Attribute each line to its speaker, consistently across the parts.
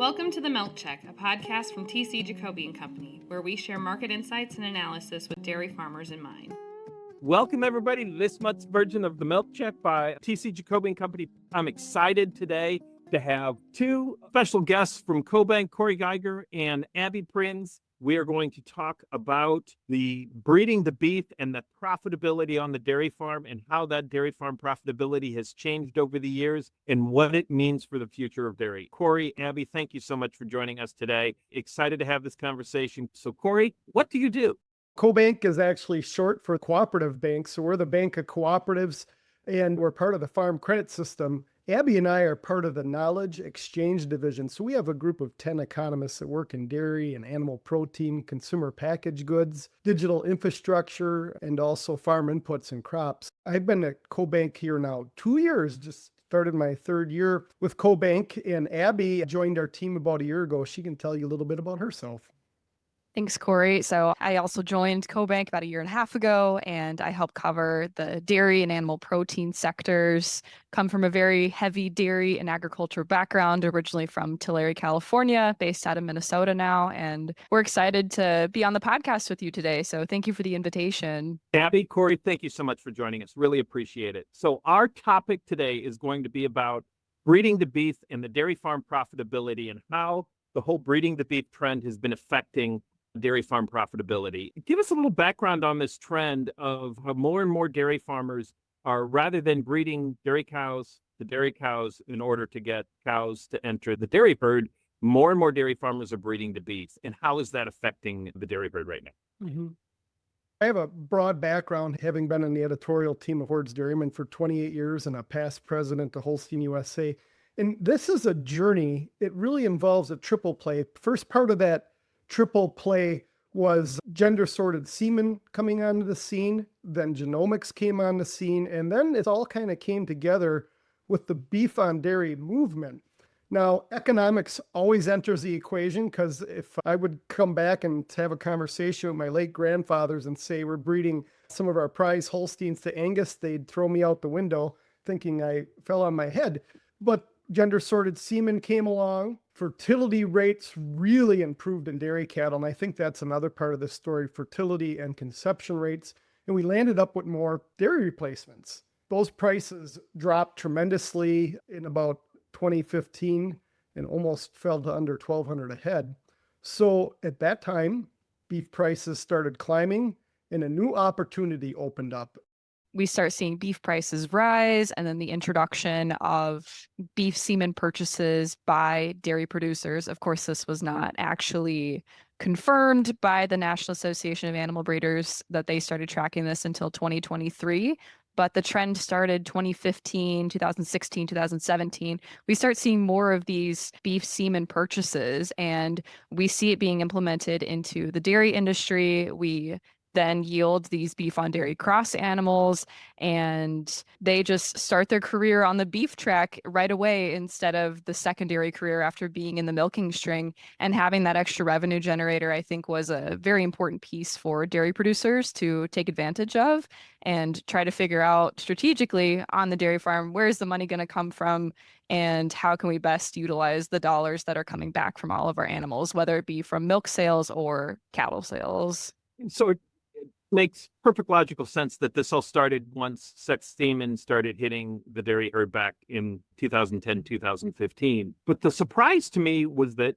Speaker 1: Welcome to The Milk Check, a podcast from TC Jacoby and Company, where we share market insights and analysis with dairy farmers in mind.
Speaker 2: Welcome, everybody, to this month's version of The Milk Check by TC Jacoby and Company. I'm excited today to have two special guests from CoBank, Geiger and Abby Prins. We are going to talk about the breeding the beef and the profitability on the dairy farm and how that dairy farm profitability has changed over the years and what it means for the future of dairy. Corey, Abby, thank you so much for joining us today. Excited to have this conversation. So, Corey, what do you do?
Speaker 3: CoBank is actually short for cooperative bank. So we're the bank of cooperatives and we're part of the farm credit system. Abby and I are part of the knowledge exchange division. So we have a group of 10 economists that work in dairy and animal protein, consumer packaged goods, digital infrastructure, and also farm inputs and crops. I've been at CoBank here now 2 years, just started my third year with CoBank, and Abby joined our team about a year ago. She can tell you a little bit about herself.
Speaker 4: Thanks, Corey. So I also joined CoBank about a year and a half ago, and I help cover the dairy and animal protein sectors. Come from a very heavy dairy and agriculture background, originally from Tulare, California, based out of Minnesota now. And we're excited to be on the podcast with you today. So thank you for the invitation.
Speaker 2: Abby, Corey, thank you so much for joining us. Really appreciate it. So our topic today is going to be about breeding the beef and the dairy farm profitability and how the whole breeding the beef trend has been affecting dairy farm profitability. Give us a little background on this trend of how more and more dairy farmers are, rather than breeding dairy cows to dairy cows in order to get cows to enter the dairy herd, more and more dairy farmers are breeding the beef. And how is that affecting the dairy herd right now?
Speaker 3: Mm-hmm. I have a broad background, having been in the editorial team of Hoard's Dairyman for 28 years and a past president of Holstein USA. And this is a journey. It really involves a triple play. First part of that triple play was gender sorted semen coming onto the scene, then genomics came on the scene, and then it all kind of came together with the beef on dairy movement. Now, economics always enters the equation, because if I would come back and have a conversation with my late grandfathers and say we're breeding some of our prize Holsteins to Angus, they'd throw me out the window thinking I fell on my head. But gender sorted semen came along. Fertility rates really improved in dairy cattle. And I think that's another part of the story, fertility and conception rates. And we landed up with more dairy replacements. Those prices dropped tremendously in about 2015 and almost fell to under $1,200 a head. So at that time, beef prices started climbing and a new opportunity opened up.
Speaker 4: We start seeing beef prices rise, and then the introduction of beef semen purchases by dairy producers. Of course, this was not actually confirmed by the National Association of Animal Breeders that they started tracking this until 2023. But the trend started 2015, 2016, 2017. We start seeing more of these beef semen purchases, and we see it being implemented into the dairy industry. We then yield these beef on dairy cross animals, and they just start their career on the beef track right away instead of the secondary career after being in the milking string. And having that extra revenue generator, I think, was a very important piece for dairy producers to take advantage of and try to figure out strategically on the dairy farm, where is the money going to come from and how can we best utilize the dollars that are coming back from all of our animals, whether it be from milk sales or cattle sales.
Speaker 2: So it makes perfect logical sense that this all started once sex semen started hitting the dairy herd back in 2010, 2015. But the surprise to me was that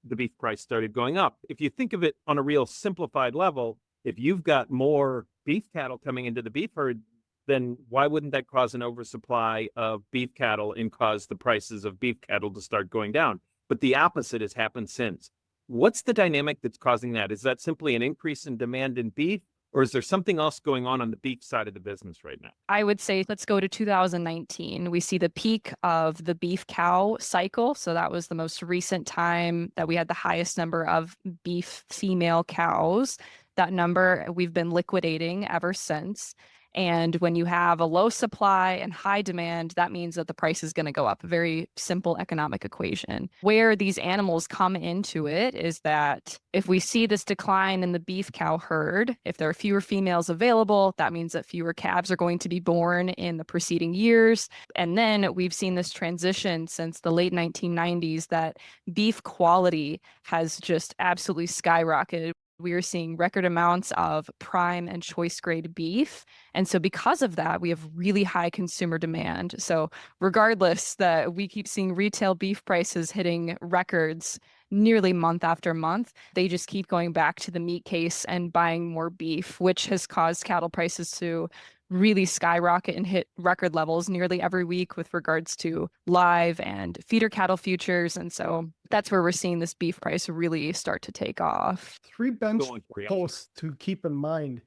Speaker 2: the beef price started going up. If you think of it on a real simplified level, if you've got more beef cattle coming into the beef herd, then why wouldn't that cause an oversupply of beef cattle and cause the prices of beef cattle to start going down? But the opposite has happened since. What's the dynamic that's causing that? Is that simply an increase in demand in beef? Or is there something else going on the beef side of the business right now?
Speaker 4: I would say let's go to 2019. We see the peak of the beef cow cycle. So that was the most recent time that we had the highest number of beef female cows. That number we've been liquidating ever since. And when you have a low supply and high demand, that means that the price is going to go up. A very simple economic equation. Where these animals come into it is that if we see this decline in the beef cow herd, if there are fewer females available, that means that fewer calves are going to be born in the preceding years. And then we've seen this transition since the late 1990s that beef quality has just absolutely skyrocketed. We are seeing record amounts of prime and choice grade beef. And so because of that, we have really high consumer demand. So regardless that we keep seeing retail beef prices hitting records nearly month after month, they just keep going back to the meat case and buying more beef, which has caused cattle prices to really skyrocket and hit record levels nearly every week with regards to live and feeder cattle futures. And so that's where we're seeing this beef price really start to take off.
Speaker 3: 3 bench
Speaker 2: Going for it.
Speaker 3: posts to keep in mind.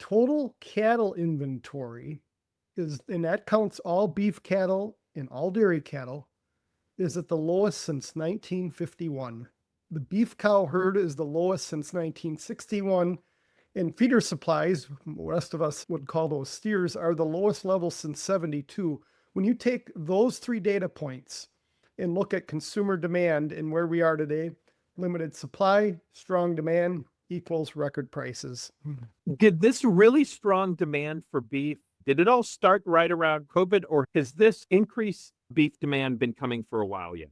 Speaker 3: Total cattle inventory is, and that counts all beef cattle and all dairy cattle, is at the lowest since 1951. The beef cow herd is the lowest since 1961. And feeder supplies, the rest of us would call those steers, are the lowest level since 72. When you take those 3 data points and look at consumer demand and where we are today, limited supply, strong demand equals record prices.
Speaker 2: Did this really strong demand for beef, did it all start right around COVID, or has this increased beef demand been coming for a while yet?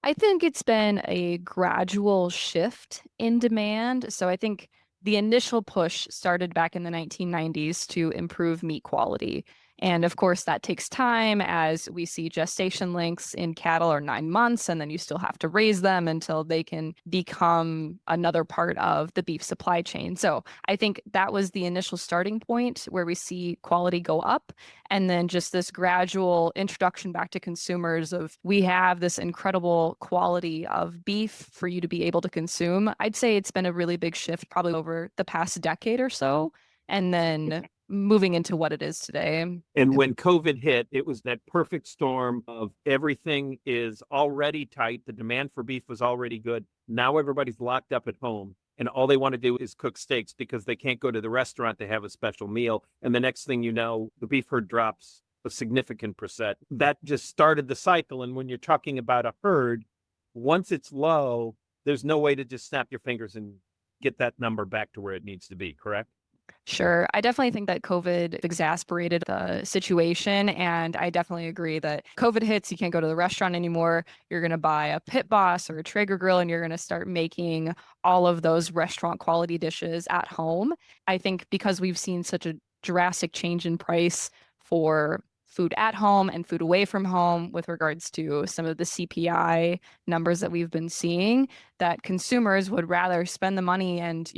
Speaker 4: I think it's been a gradual shift in demand. So I think the initial push started back in the 1990s to improve meat quality. And of course, that takes time as we see gestation lengths in cattle are 9 months, and then you still have to raise them until they can become another part of the beef supply chain. So I think that was the initial starting point where we see quality go up. And then just this gradual introduction back to consumers of we have this incredible quality of beef for you to be able to consume. I'd say it's been a really big shift probably over the past decade or so. And then moving into what it is today.
Speaker 2: And when COVID hit, it was that perfect storm of everything is already tight. The demand for beef was already good. Now everybody's locked up at home and all they want to do is cook steaks because they can't go to the restaurant to have a special meal. And the next thing you know, the beef herd drops a significant percent. That just started the cycle. And when you're talking about a herd, once it's low, there's no way to just snap your fingers and get that number back to where it needs to be, correct?
Speaker 4: Sure. I definitely think that COVID exacerbated the situation. And I definitely agree that COVID hits, you can't go to the restaurant anymore. You're going to buy a Pit Boss or a Traeger grill, and you're going to start making all of those restaurant quality dishes at home. I think because we've seen such a drastic change in price for food at home and food away from home with regards to some of the CPI numbers that we've been seeing, that consumers would rather spend the money and,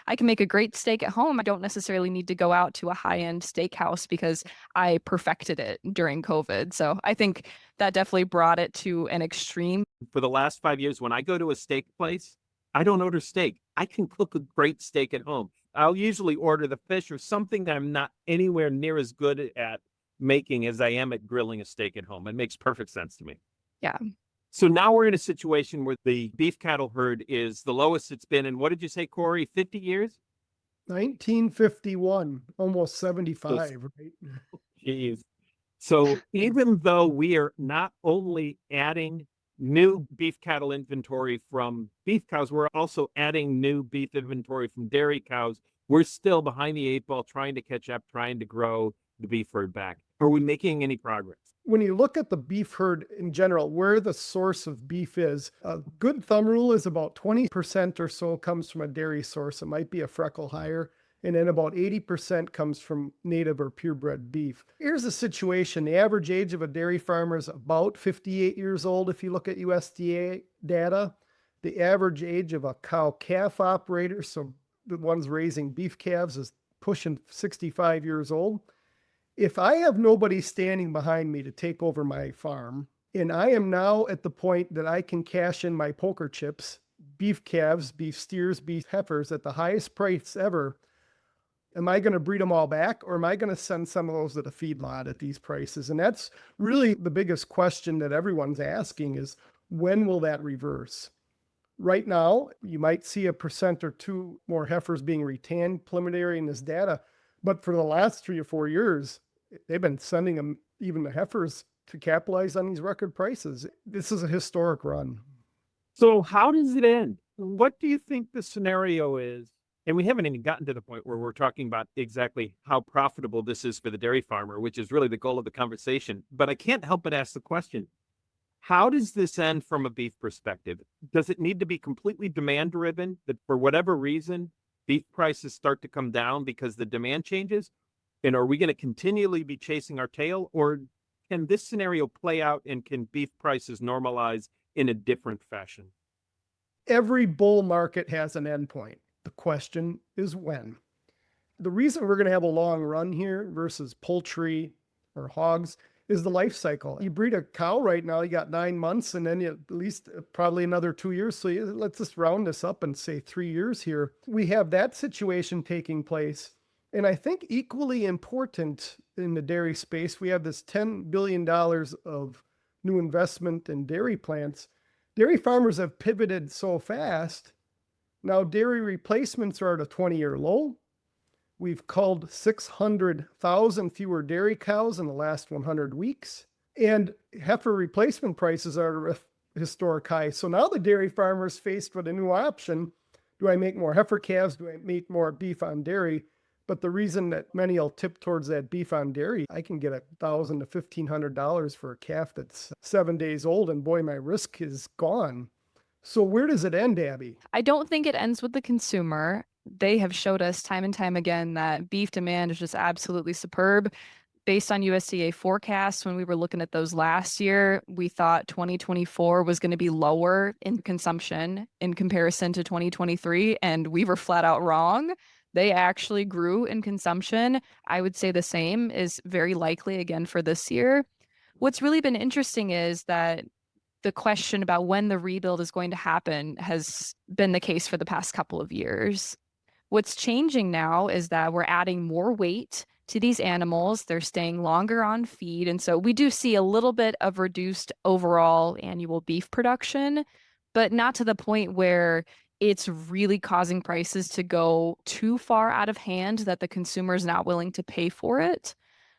Speaker 4: I can make a great steak at home. I don't necessarily need to go out to a high-end steakhouse because I perfected it during COVID. So I think that definitely brought it to an extreme.
Speaker 2: For the last 5 years, when I go to a steak place, I don't order steak. I can cook a great steak at home. I'll usually order the fish or something that I'm not anywhere near as good at making as I am at grilling a steak at home. It makes perfect sense to me.
Speaker 4: Yeah.
Speaker 2: So now we're in a situation where the beef cattle herd is the lowest it's been in, what did you say, Corey, 50 years?
Speaker 3: 1951, almost 75, right?
Speaker 2: Jeez. So even though we are not only adding new beef cattle inventory from beef cows, we're also adding new beef inventory from dairy cows. We're still behind the 8 ball, trying to catch up, trying to grow the beef herd back. Are we making any progress?
Speaker 3: When you look at the beef herd in general, where the source of beef is, a good thumb rule is about 20% or so comes from a dairy source. It might be a freckle higher. And then about 80% comes from native or purebred beef. Here's the situation. The average age of a dairy farmer is about 58 years old if you look at USDA data. The average age of a cow-calf operator, so the ones raising beef calves, is pushing 65 years old. If I have nobody standing behind me to take over my farm, and I am now at the point that I can cash in my poker chips, beef calves, beef steers, beef heifers at the highest price ever, am I going to breed them all back, or am I going to send some of those to the feedlot at these prices? And that's really the biggest question that everyone's asking is, when will that reverse? Right now, you might see 1% or 2 more heifers being retained preliminary in this data, But for the last 3 or 4 years, they've been sending them, even the heifers, to capitalize on these record prices. This is a historic run.
Speaker 2: So how does it end? What do you think the scenario is? And we haven't even gotten to the point where we're talking about exactly how profitable this is for the dairy farmer, which is really the goal of the conversation. But I can't help but ask the question, how does this end from a beef perspective? Does it need to be completely demand driven, that for whatever reason, beef prices start to come down because the demand changes? And are we going to continually be chasing our tail? Or can this scenario play out and can beef prices normalize in a different fashion?
Speaker 3: Every bull market has an endpoint. The question is when. The reason we're going to have a long run here versus poultry or hogs is the life cycle. You breed a cow right now, you got 9 months, and then at least probably another 2 years. So let's just round this up and say 3 years here. We have that situation taking place. And I think equally important in the dairy space, we have this $10 billion of new investment in dairy plants. Dairy farmers have pivoted so fast. Now dairy replacements are at a 20-year low. We've culled 600,000 fewer dairy cows in the last 100 weeks. And heifer replacement prices are at a historic high. So now the dairy farmer's faced with a new option. Do I make more heifer calves? Do I make more beef on dairy? But the reason that many will tip towards that beef on dairy, I can get $1,000 to $1,500 for a calf that's 7 days old, and boy, my risk is gone. So where does it end, Abby?
Speaker 4: I don't think it ends with the consumer. They have showed us time and time again that beef demand is just absolutely superb. Based on USDA forecasts, when we were looking at those last year, we thought 2024 was going to be lower in consumption in comparison to 2023, and we were flat out wrong. They actually grew in consumption. I would say the same is very likely again for this year. What's really been interesting is that the question about when the rebuild is going to happen has been the case for the past couple of years. What's changing now is that we're adding more weight to these animals. They're staying longer on feed. And so we do see a little bit of reduced overall annual beef production, but not to the point where it's really causing prices to go too far out of hand that the consumer is not willing to pay for it.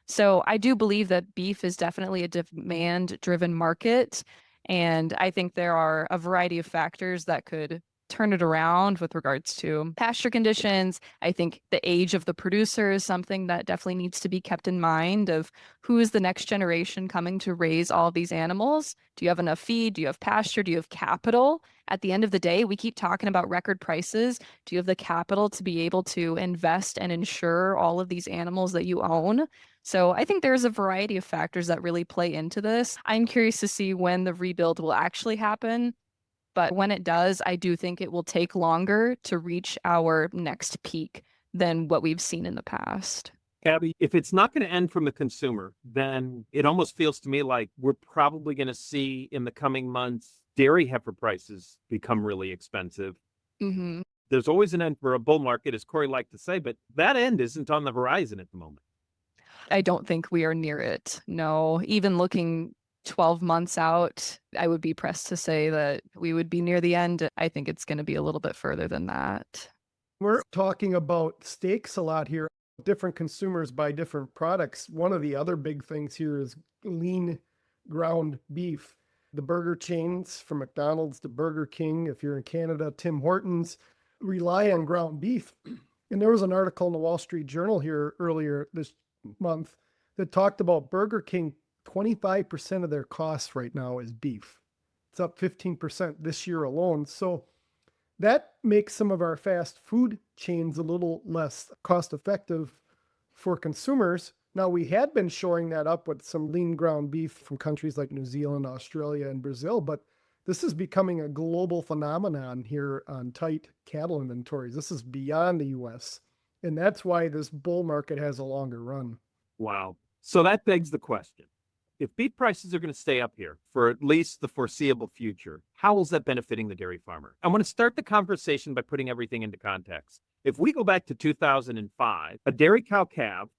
Speaker 4: So I do believe that beef is definitely a demand-driven market. And I think there are a variety of factors that could turn it around with regards to pasture conditions. I think the age of the producer is something that definitely needs to be kept in mind of who is the next generation coming to raise all these animals. Do you have enough feed? Do you have pasture? Do you have capital? At the end of the day, we keep talking about record prices. Do you have the capital to be able to invest and insure all of these animals that you own? So I think there's a variety of factors that really play into this. I'm curious to see when the rebuild will actually happen. But when it does, I do think it will take longer to reach our next peak than what we've seen in the past.
Speaker 2: Abby, if it's not going to end from the consumer, then it almost feels to me like we're probably going to see in the coming months dairy heifer prices become really expensive.
Speaker 4: Mm-hmm.
Speaker 2: There's always an end for a bull market, as Corey liked to say, but that end isn't on the horizon at the moment.
Speaker 4: I don't think we are near it. No, even looking 12 months out, I would be pressed to say that we would be near the end. I think it's going to be a little bit further than that.
Speaker 3: We're talking about steaks a lot here. Different consumers buy different products. One of the other big things here is lean ground beef. The burger chains from McDonald's to Burger King, if you're in Canada, Tim Hortons, rely on ground beef. And there was an article in the Wall Street Journal here earlier this month that talked about Burger King. 25% of their costs right now is beef. It's up 15% this year alone. So that makes some of our fast food chains a little less cost effective for consumers. Now, we had been shoring that up with some lean ground beef from countries like New Zealand, Australia, and Brazil, but this is becoming a global phenomenon here on tight cattle inventories. This is beyond the US. And that's why this bull market has a longer run.
Speaker 2: Wow. So that begs the question. If beef prices are going to stay up here for at least the foreseeable future, how is that benefiting the dairy farmer? I want to start the conversation by putting everything into context. If we go back to 2005, a dairy cow calf,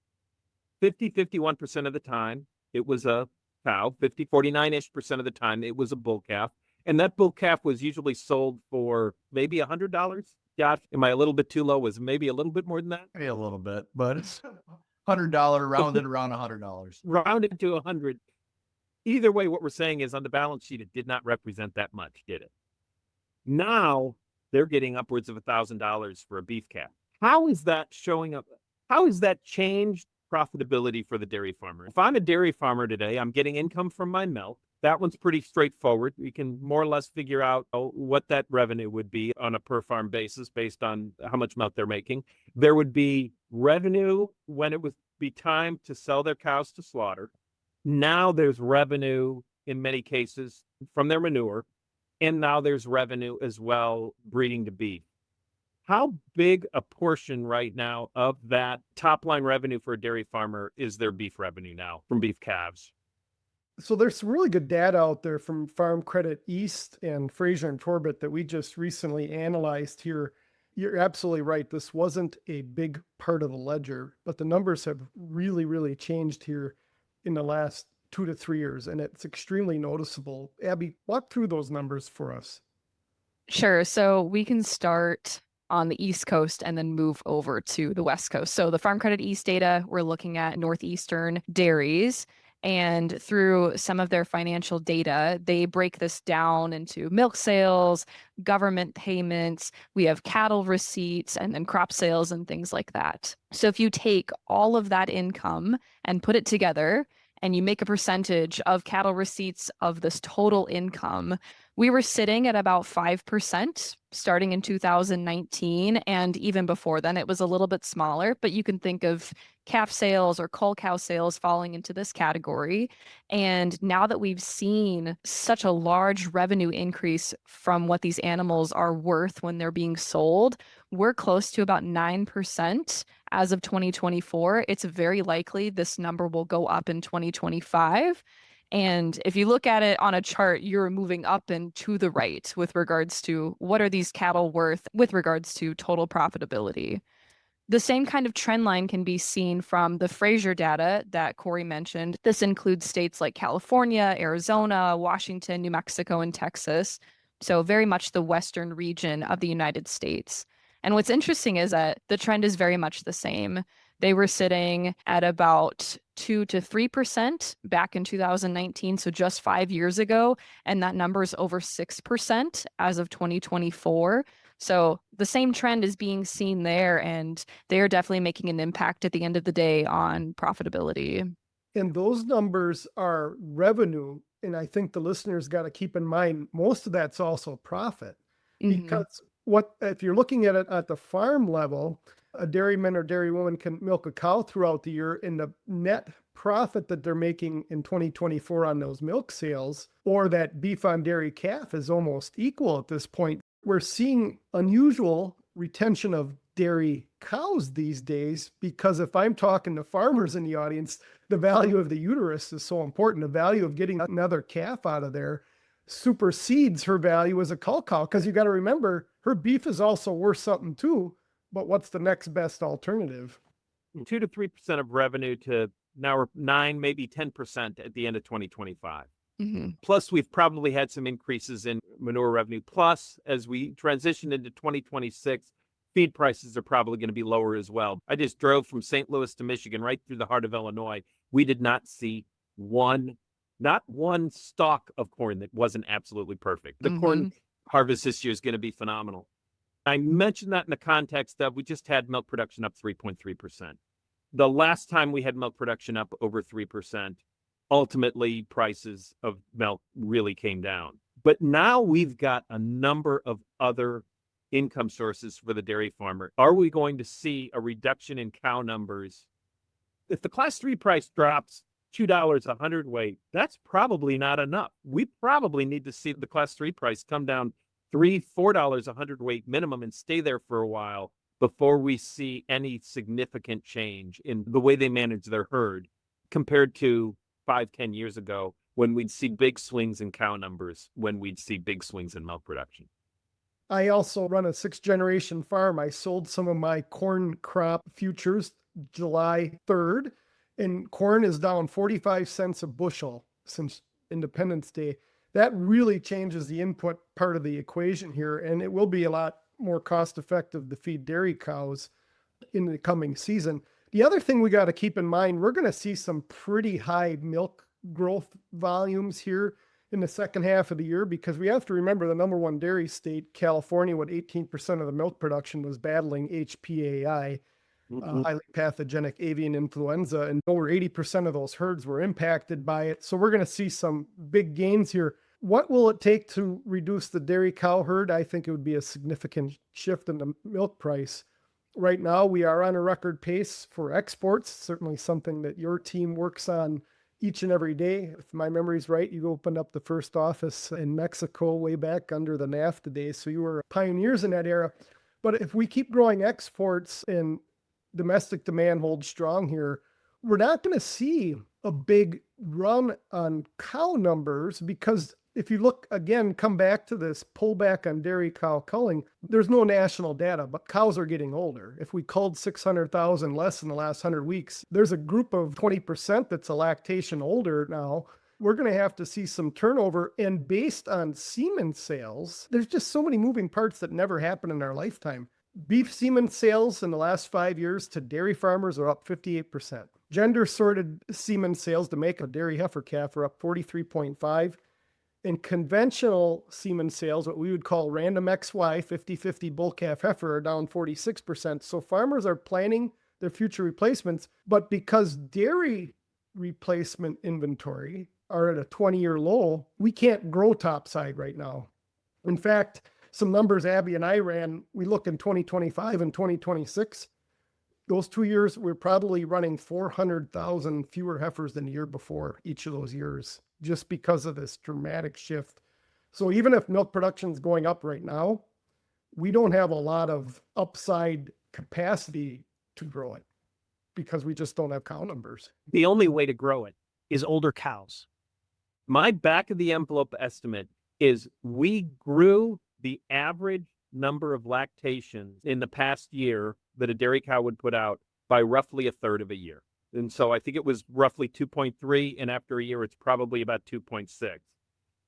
Speaker 2: 51% of the time, it was a cow, 49-ish% of the time, it was a bull calf. And that bull calf was usually sold for maybe $100, Josh, am I a little bit too low? Was it maybe a little bit more than that?
Speaker 5: Maybe a little bit, but it's $100 rounded around $100.
Speaker 2: Rounded to 100. Either way, what we're saying is on the balance sheet, it did not represent that much, did it? Now they're getting upwards of $1,000 for a beef calf. How is that showing up? How has that changed profitability for the dairy farmer? If I'm a dairy farmer today, I'm getting income from my milk. That one's pretty straightforward. We can more or less figure out what that revenue would be on a per farm basis based on how much milk they're making. There would be revenue when it would be time to sell their cows to slaughter. Now there's revenue in many cases from their manure. And now there's revenue as well breeding to beef. How big a portion right now of that top line revenue for a dairy farmer is their beef revenue now from beef calves?
Speaker 3: So there's some really good data out there from Farm Credit East and Frazier and Torbet that we just recently analyzed here. You're absolutely right. This wasn't a big part of the ledger, but the numbers have really, really changed here in the last 2 to 3 years, and it's extremely noticeable. Abby, walk through those numbers for us.
Speaker 4: Sure. So we can start on the East Coast and then move over to the West Coast. So the Farm Credit East data, we're looking at Northeastern dairies. And through some of their financial data, they break this down into milk sales, government payments, we have cattle receipts, and then crop sales and things like that. So if you take all of that income and put it together, and you make a percentage of cattle receipts of this total income, we were sitting at about 5% starting in 2019. And even before then, it was a little bit smaller, but you can think of calf sales or cull cow sales falling into this category. And now that we've seen such a large revenue increase from what these animals are worth when they're being sold, we're close to about 9% as of 2024. It's very likely this number will go up in 2025. And if you look at it on a chart, you're moving up and to the right with regards to what are these cattle worth with regards to total profitability. The same kind of trend line can be seen from the Frazier data that Corey mentioned. This includes states like California, Arizona, Washington, New Mexico, and Texas. So very much the western region of the United States. And what's interesting is that the trend is very much the same. They were sitting at about 2 to 3% back in 2019, so just 5 years ago, and that number is over 6% as of 2024. So the same trend is being seen there, and they are definitely making an impact at the end of the day on profitability.
Speaker 3: And those numbers are revenue. And I think the listeners got to keep in mind, most of that's also profit. Because what if you're looking at it at the farm level, a dairyman or dairywoman can milk a cow throughout the year, and the net profit that they're making in 2024 on those milk sales or that beef on dairy calf is almost equal at this point. We're seeing unusual retention of dairy cows these days, because if I'm talking to farmers in the audience, the value of the uterus is so important. The value of getting another calf out of there supersedes her value as a cull cow, because you got to remember her beef is also worth something too. But what's the next best alternative?
Speaker 2: 2 to 3% of revenue to now 9, maybe 10% at the end of 2025. Plus, we've probably had some increases in manure revenue. Plus, as we transition into 2026, feed prices are probably going to be lower as well. I just drove from St. Louis to Michigan, right through the heart of Illinois. We did not see not one stalk of corn that wasn't absolutely perfect. The corn harvest this year is going to be phenomenal. I mentioned that in the context of we just had milk production up 3.3%. The last time we had milk production up over 3%, ultimately prices of milk really came down. But now we've got a number of other income sources for the dairy farmer. Are we going to see a reduction in cow numbers? If the class 3 price drops $2 a hundredweight, that's probably not enough. We probably need to see the class 3 price come down $3, $4 a hundredweight minimum and stay there for a while before we see any significant change in the way they manage their herd compared to 5-10 years ago when we'd see big swings in cow numbers, when we'd see big swings in milk production.
Speaker 3: I also run a 6th-generation farm. I sold some of my corn crop futures July 3rd, and corn is down 45 cents a bushel since Independence Day. That really changes the input part of the equation here, and it will be a lot more cost effective to feed dairy cows in the coming season. The other thing we got to keep in mind, we're going to see some pretty high milk growth volumes here in the second half of the year, because we have to remember the number one dairy state, California, with 18% of the milk production was battling HPAI, highly pathogenic avian influenza, and over 80% of those herds were impacted by it. So we're going to see some big gains here. What will it take to reduce the dairy cow herd? I think it would be a significant shift in the milk price. Right now, we are on a record pace for exports, certainly something that your team works on each and every day. If my memory's right, you opened up the first office in Mexico way back under the NAFTA days, so you were pioneers in that era. But if we keep growing exports and domestic demand holds strong here, we're not going to see a big run on cow numbers, because if you look again, come back to this pullback on dairy cow culling, there's no national data, but cows are getting older. If we culled 600,000 less in the last 100 weeks, there's a group of 20% that's a lactation older now. We're going to have to see some turnover. And based on semen sales, there's just so many moving parts that never happen in our lifetime. Beef semen sales in the last 5 years to dairy farmers are up 58%. Gender sorted semen sales to make a dairy heifer calf are up 43.5%. And conventional semen sales, what we would call random XY, 50-50 bull calf heifer, are down 46%. So farmers are planning their future replacements, but because dairy replacement inventory are at a 20-year low, we can't grow topside right now. In fact, some numbers Abby and I ran, we look in 2025 and 2026, those 2 years, we're probably running 400,000 fewer heifers than the year before each of those years, just because of this dramatic shift. So even if milk production is going up right now, we don't have a lot of upside capacity to grow it because we just don't have cow numbers.
Speaker 2: The only way to grow it
Speaker 6: is older cows.
Speaker 2: My back of the envelope estimate is we grew the average number of lactations in the past year that a dairy cow would put out by roughly a third of a year. And so I think it was roughly 2.3, and after a year, it's probably about 2.6,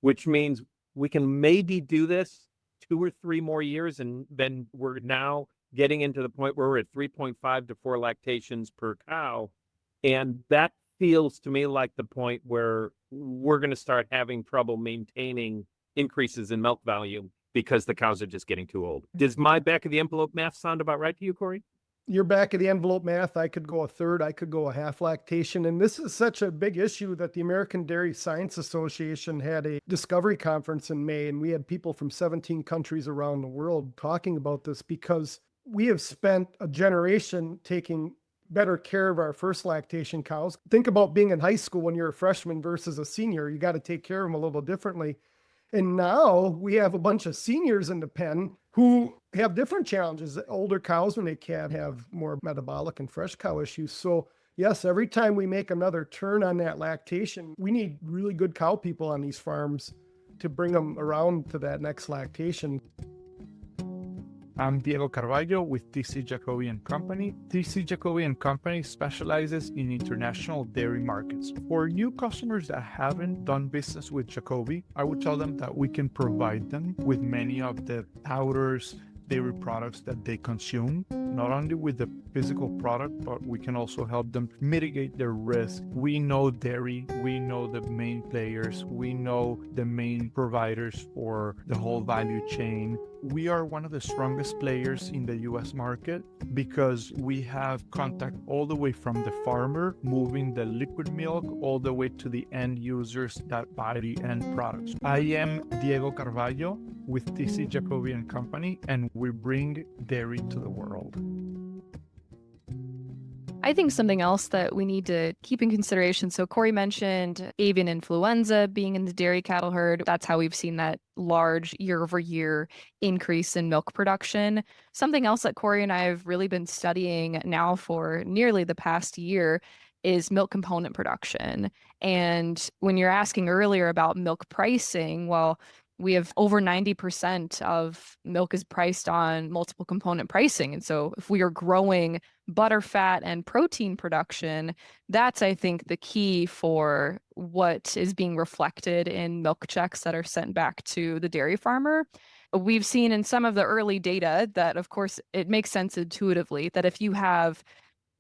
Speaker 2: which means we can maybe do this 2 or 3 more years, and then we're now getting into the point where we're at 3.5 to 4 lactations per cow. And that feels to me like the point where we're going to start having trouble maintaining increases in milk value because the cows are just getting too old. Does my back of the envelope math sound about right to you, Corey?
Speaker 3: Your back of the envelope math, I could go a third, I could go a half lactation. And this is such a big issue that the American Dairy Science Association had a discovery conference in May, and we had people from 17 countries around the world talking about this, because we have spent a generation taking better care of our first lactation cows. Think about being in high school when you're a freshman versus a senior. You got to take care of them a little differently. And now we have a bunch of seniors in the pen who have different challenges. Older cows, when they calve, have more metabolic and fresh cow issues. So yes, every time we make another turn on that lactation, we need really good cow people on these farms to bring them around to that next lactation.
Speaker 7: I'm Diego Carvalho with TC Jacoby and Company. TC Jacoby and Company specializes in international dairy markets. For new customers that haven't done business with Jacoby, I would tell them that we can provide them with many of the powders, dairy products that they consume, not only with the physical product, but we can also help them mitigate their risk. We know dairy, we know the main players, we know the main providers for the whole value chain. We are one of the strongest players in the US market because we have contact all the way from the farmer, moving the liquid milk, all the way to the end users that buy the end products. I am Diego Carvalho with TC Jacoby and Company, and we bring dairy to the world.
Speaker 4: I think something else that we need to keep in consideration. So Corey mentioned avian influenza being in the dairy cattle herd. That's how we've seen that large year-over-year increase in milk production. Something else that Corey and I have really been studying now for nearly the past year is milk component production. And when you're asking earlier about milk pricing, well, we have over 90% of milk is priced on multiple component pricing. And so if we are growing butterfat and protein production, that's, I think, the key for what is being reflected in milk checks that are sent back to the dairy farmer. We've seen in some of the early data that, of course, it makes sense intuitively that if you have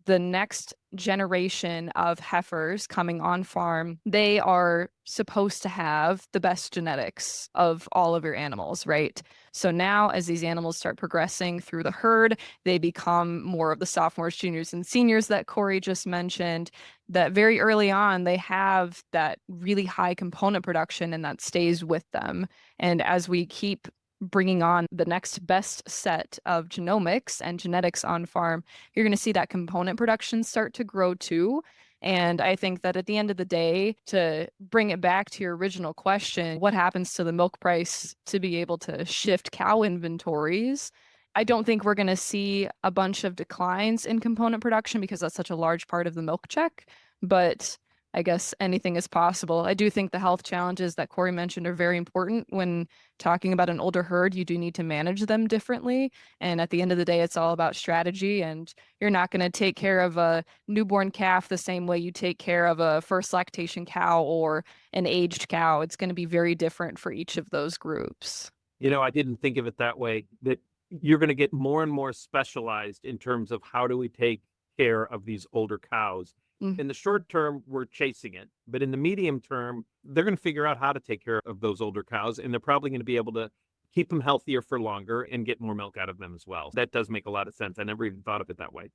Speaker 4: the next generation of heifers coming on farm, they are supposed to have the best genetics of all of your animals, right? So now as these animals start progressing through the herd, they become more of the sophomores, juniors, and seniors that Corey just mentioned, that very early on, they have that really high component production and that stays with them. And as we keep bringing on the next best set of genomics and genetics on farm, you're going to see that component production start to grow too. And I think that at the end of the day, to bring it back to your original question, what happens to the milk price to be able to shift cow inventories? I don't think we're going to see a bunch of declines in component production because that's such a large part of the milk check. But I guess anything is possible. I do think the health challenges that Corey mentioned are very important. When talking about an older herd, you do need to manage them differently. And at the end of the day, it's all about strategy. And you're not going to take care of a newborn calf the same way you take care of a first lactation cow or an aged cow. It's going to be very different for each of those groups.
Speaker 2: I didn't think of it that way, that you're going to get more and more specialized in terms of how do we take care of these older cows. In the short term, we're chasing it. But in the medium term, they're going to figure out how to take care of those older cows. And they're probably going to be able to keep them healthier for longer and get more milk out of them as well. That does make a lot of sense. I never even thought of it that way.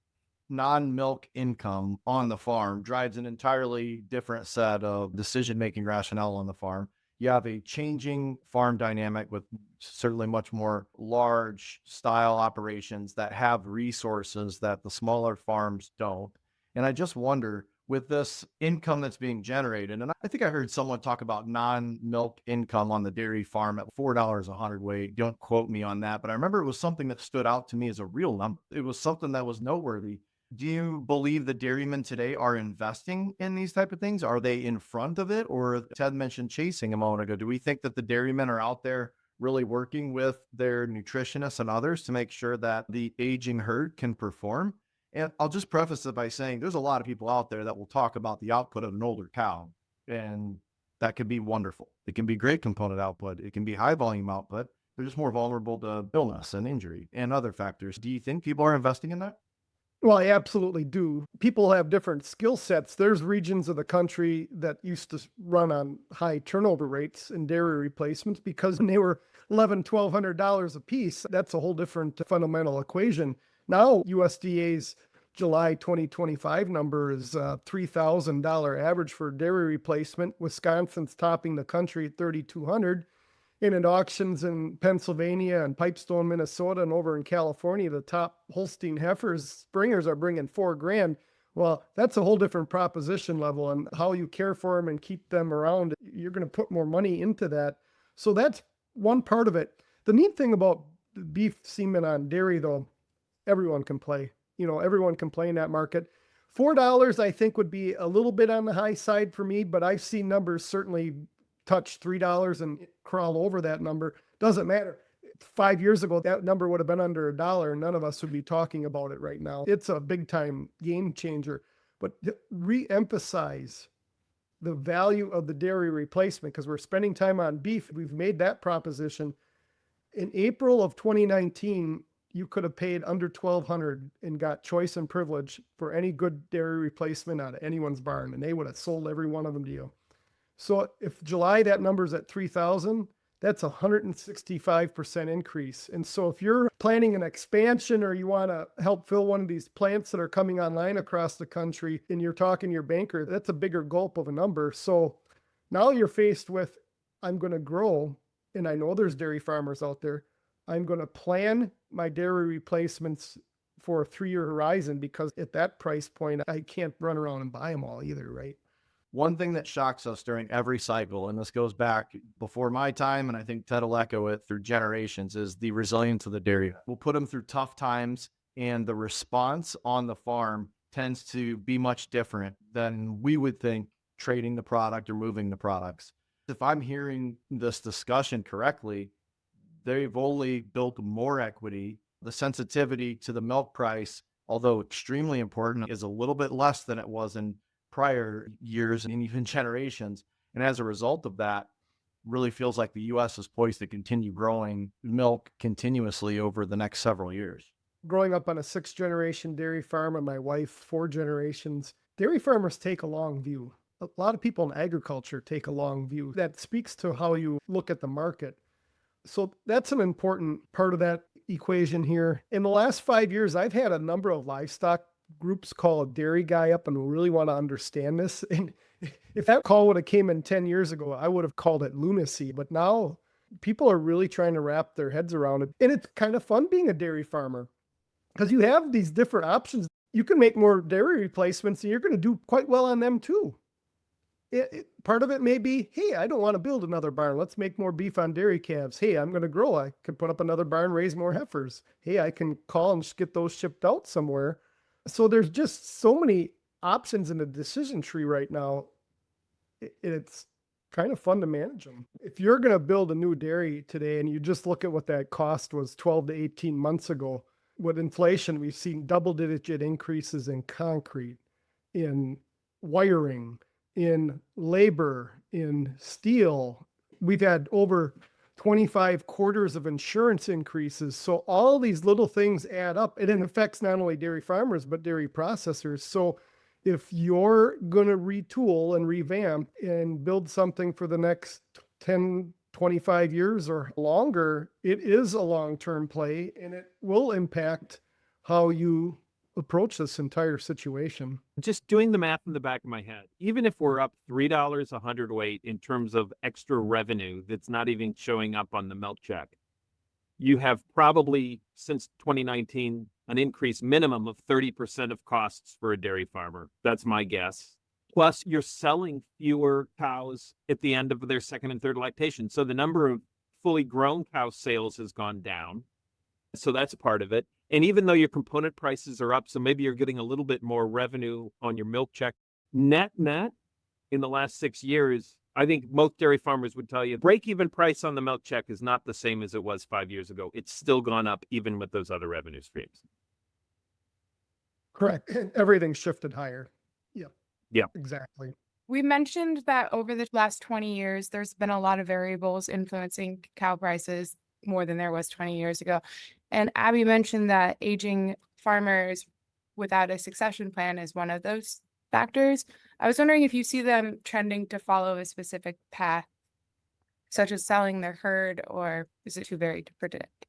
Speaker 5: Non-milk income on the farm drives an entirely different set of decision-making rationale on the farm. You have a changing farm dynamic with certainly much more large style operations that have resources that the smaller farms don't. And I just wonder, with this income that's being generated, and I think I heard someone talk about non-milk income on the dairy farm at $4 a hundredweight. Don't quote me on that, but I remember it was something that stood out to me as a real number. It was something that was noteworthy. Do you believe the dairymen today are investing in these type of things? Are they in front of it? Or Ted mentioned chasing a moment ago. Do we think that the dairymen are out there really working with their nutritionists and others to make sure that the aging herd can perform? And I'll just preface it by saying there's a lot of people out there that will talk about the output of an older cow, and that can be wonderful. It can be great component output. It can be high volume output. They're just more vulnerable to illness and injury and other factors. Do you think people are investing in that?
Speaker 3: Well, I absolutely do. People have different skill sets. There's regions of the country that used to run on high turnover rates in dairy replacements because when they were $1,100, $1,200 a piece, that's a whole different fundamental equation. Now, USDA's July 2025 number is $3,000 average for dairy replacement. Wisconsin's topping the country at $3,200. And at auctions in Pennsylvania and Pipestone, Minnesota, and over in California, the top Holstein heifers, springers are bringing $4,000. Well, that's a whole different proposition level, and how you care for them and keep them around. You're going to put more money into that. So that's one part of it. The neat thing about beef semen on dairy, though, everyone can play. Everyone can play in that market. $4, I think, would be a little bit on the high side for me, but I've seen numbers certainly touch $3 and crawl over that number. Doesn't matter. 5 years ago, that number would have been under $1 and none of us would be talking about it right now. It's a big time game changer. But re-emphasize the value of the dairy replacement, because we're spending time on beef. We've made that proposition. In April of 2019, you could have paid under $1,200 and got choice and privilege for any good dairy replacement out of anyone's barn, and they would have sold every one of them to you. So if July that number's at 3,000, that's a 165% increase. And so if you're planning an expansion or you want to help fill one of these plants that are coming online across the country and you're talking to your banker, that's a bigger gulp of a number. So now you're faced with, I'm going to grow, and I know there's dairy farmers out there. I'm going to plan my dairy replacements for a 3-year horizon, because at that price point, I can't run around and buy them all either, right?
Speaker 5: One thing that shocks us during every cycle, and this goes back before my time, and I think Ted will echo it through generations, is the resilience of the dairy. We'll put them through tough times, and the response on the farm tends to be much different than we would think trading the product or moving the products. If I'm hearing this discussion correctly, they've only built more equity. The sensitivity to the milk price, although extremely important, is a little bit less than it was in prior years and even generations. And as a result of that, really feels like the U.S. is poised to continue growing milk continuously over the next several years.
Speaker 3: Growing up on a 6th-generation dairy farm and my wife 4 generations, dairy farmers take a long view. A lot of people in agriculture take a long view. That speaks to how you look at the market. So that's an important part of that equation here. In the last 5 years, I've had a number of livestock groups call a dairy guy up and really want to understand this. And if that call would have came in 10 years ago, I would have called it lunacy. But now people are really trying to wrap their heads around it. And it's kind of fun being a dairy farmer because you have these different options. You can make more dairy replacements and you're going to do quite well on them too. Part of it may be, hey, I don't want to build another barn. Let's make more beef on dairy calves. Hey, I'm going to grow. I can put up another barn, raise more heifers. Hey, I can call and just get those shipped out somewhere. So there's just so many options in the decision tree right now. It's kind of fun to manage them. If you're going to build a new dairy today and you just look at what that cost was 12 to 18 months ago, with inflation, we've seen double-digit increases in concrete, in wiring, in labor, in steel. We've had over 25 quarters of insurance increases. So all these little things add up, and it affects not only dairy farmers, but dairy processors. So if you're going to retool and revamp and build something for the next 10, 25 years or longer, it is a long-term play, and it will impact how you approach this entire situation.
Speaker 2: Just doing the math in the back of my head, even if we're up $3 a hundredweight in terms of extra revenue that's not even showing up on the milk check, you have probably since 2019 an increase minimum of 30% of costs for a dairy farmer. That's my guess. Plus, you're selling fewer cows at the end of their second and third lactation. So the number of fully grown cow sales has gone down. So that's part of it. And even though your component prices are up, so maybe you're getting a little bit more revenue on your milk check, net in the last 6 years, I think most dairy farmers would tell you break-even price on the milk check is not the same as it was 5 years ago. It's still gone up even with those other revenue streams.
Speaker 3: Correct. And everything's shifted higher. Yeah, exactly.
Speaker 6: We mentioned that over the last 20 years, there's been a lot of variables influencing cow prices more than there was 20 years ago. And Abby mentioned that aging farmers without a succession plan is one of those factors. I was wondering if you see them trending to follow a specific path, such as selling their herd, or is it too varied to predict?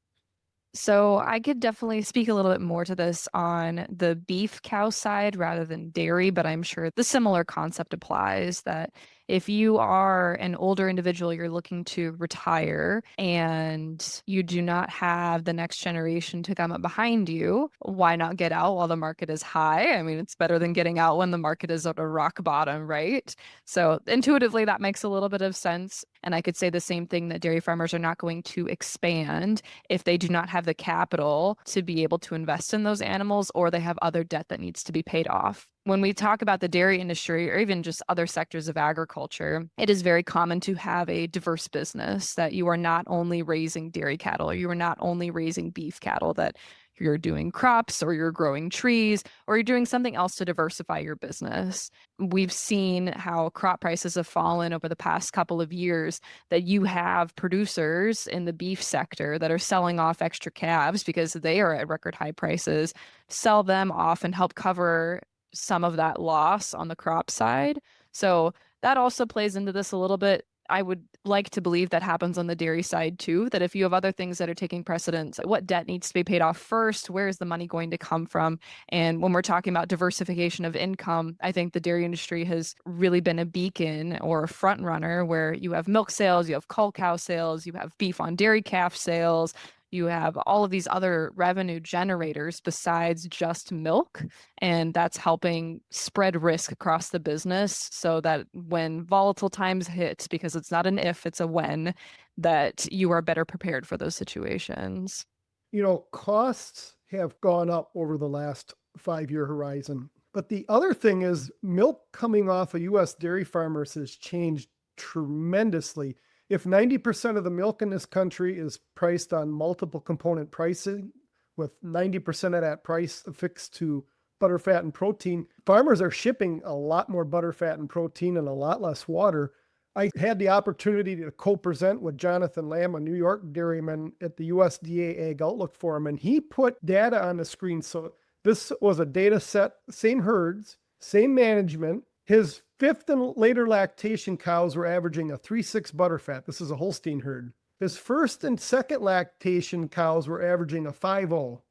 Speaker 4: So I could definitely speak a little bit more to this on the beef cow side rather than dairy, but I'm sure the similar concept applies that if you are an older individual, you're looking to retire and you do not have the next generation to come up behind you, why not get out while the market is high? I mean, it's better than getting out when the market is at a rock bottom, right? So intuitively, that makes a little bit of sense. And I could say the same thing, that dairy farmers are not going to expand if they do not have the capital to be able to invest in those animals, or they have other debt that needs to be paid off. When we talk about the dairy industry or even just other sectors of agriculture, it is very common to have a diverse business, that you are not only raising dairy cattle or you are not only raising beef cattle, that you're doing crops or you're growing trees or you're doing something else to diversify your business. We've seen how crop prices have fallen over the past couple of years, that you have producers in the beef sector that are selling off extra calves because they are at record high prices, sell them off and help cover some of that loss on the crop side. So that also plays into this a little bit. I would like to believe that happens on the dairy side too, that if you have other things that are taking precedence, what debt needs to be paid off first, where is the money going to come from? And when we're talking about diversification of income, I think the dairy industry has really been a beacon or a front runner, where you have milk sales, you have cull cow sales, you have beef on dairy calf sales, you have all of these other revenue generators besides just milk, and that's helping spread risk across the business so that when volatile times hit, because it's not an if, it's a when, that you are better prepared for those situations.
Speaker 3: You know, costs have gone up over the last 5-year horizon. But the other thing is milk coming off of U.S. dairy farmers has changed tremendously. If 90% of the milk in this country is priced on multiple component pricing, with 90% of that price affixed to butterfat and protein, farmers are shipping a lot more butterfat and protein and a lot less water. I had the opportunity to co-present with Jonathan Lamb, a New York dairyman, at the USDA Ag Outlook Forum, and he put data on the screen. So this was a data set, same herds, same management. His fifth and later lactation cows were averaging a 3.6 butterfat. This is a Holstein herd. His first and second lactation cows were averaging a 5.0.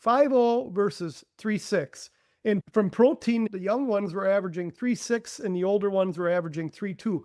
Speaker 3: 5.0 versus 3.6. And from protein, the young ones were averaging 3.6 and the older ones were averaging 3.2.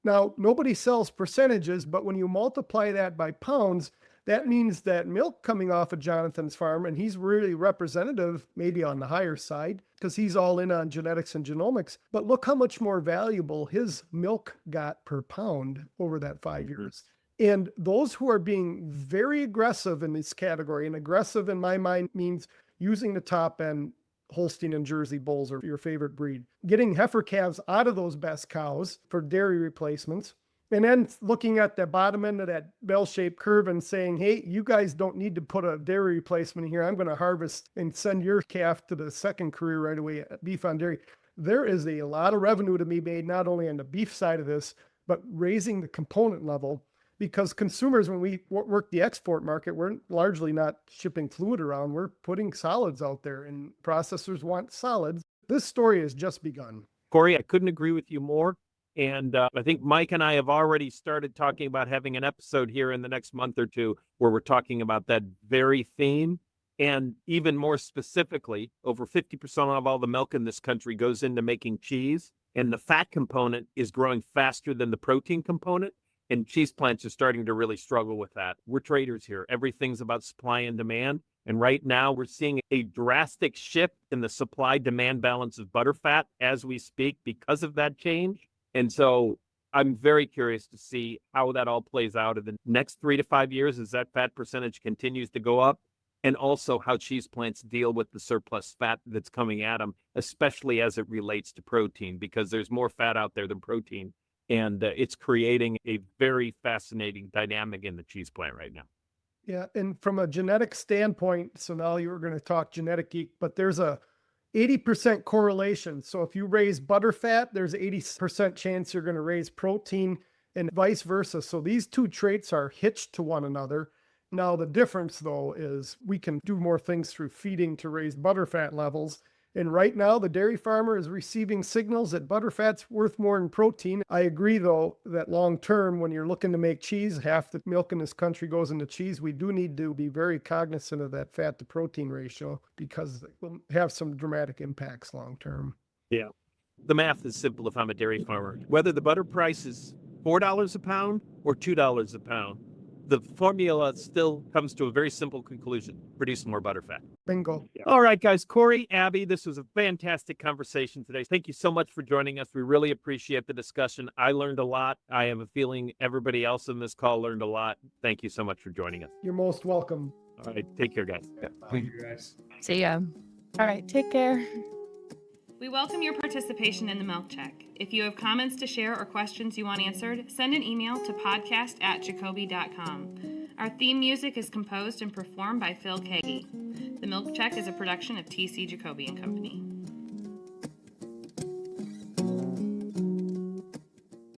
Speaker 3: Now, nobody sells percentages, but when you multiply that by pounds, that means that milk coming off of Jonathan's farm, and he's really representative, maybe on the higher side, because he's all in on genetics and genomics. But look how much more valuable his milk got per pound over that 5 years. And those who are being very aggressive in this category, and aggressive in my mind means using the top end Holstein and Jersey bulls or your favorite breed, getting heifer calves out of those best cows for dairy replacements, and then looking at the bottom end of that bell-shaped curve and saying, hey, you guys don't need to put a dairy replacement here. I'm going to harvest and send your calf to the second career right away at beef on dairy. There is a lot of revenue to be made, not only on the beef side of this, but raising the component level. Because consumers, when we work the export market, we're largely not shipping fluid around. We're putting solids out there, and processors want solids. This story has just begun.
Speaker 2: Corey, I couldn't agree with you more. And I think Mike and I have already started talking about having an episode here in the next month or two where we're talking about that very theme. And even more specifically, over 50% of all the milk in this country goes into making cheese. And the fat component is growing faster than the protein component. And cheese plants are starting to really struggle with that. We're traders here. Everything's about supply and demand. And right now we're seeing a drastic shift in the supply-demand balance of butterfat as we speak because of that change. And so I'm very curious to see how that all plays out in the next 3 to 5 years as that fat percentage continues to go up, and also how cheese plants deal with the surplus fat that's coming at them, especially as it relates to protein, because there's more fat out there than protein. And it's creating a very fascinating dynamic in the cheese plant right now.
Speaker 3: Yeah, and from a genetic standpoint, so now you were going to talk genetic geek, but there's a 80% correlation. So if you raise butterfat, there's 80% chance you're going to raise protein and vice versa. So these two traits are hitched to one another. Now the difference though is we can do more things through feeding to raise butterfat levels. And right now, the dairy farmer is receiving signals that butterfat's worth more than protein. I agree, though, that long term, when you're looking to make cheese, half the milk in this country goes into cheese. We do need to be very cognizant of that fat to protein ratio because it will have some dramatic impacts long term.
Speaker 2: Yeah. The math is simple if I'm a dairy farmer. Whether the butter price is $4 a pound or $2 a pound, the formula still comes to a very simple conclusion: produce more butterfat.
Speaker 3: Bingo.
Speaker 2: Yeah. All right, guys. Corey, Abby, this was a fantastic conversation today. Thank you so much for joining us. We really appreciate the discussion. I learned a lot. I have a feeling everybody else in this call learned a lot. Thank you so much for joining us.
Speaker 3: You're most welcome.
Speaker 2: All right. Take care, guys.
Speaker 5: Yeah, thank you guys.
Speaker 4: See ya.
Speaker 6: All right, take care.
Speaker 1: We welcome your participation in the Milk Check. If you have comments to share or questions you want answered, send an email to podcast@jacoby.com. Our theme music is composed and performed by Phil Kagi. The Milk Check is a production of TC Jacoby and Company.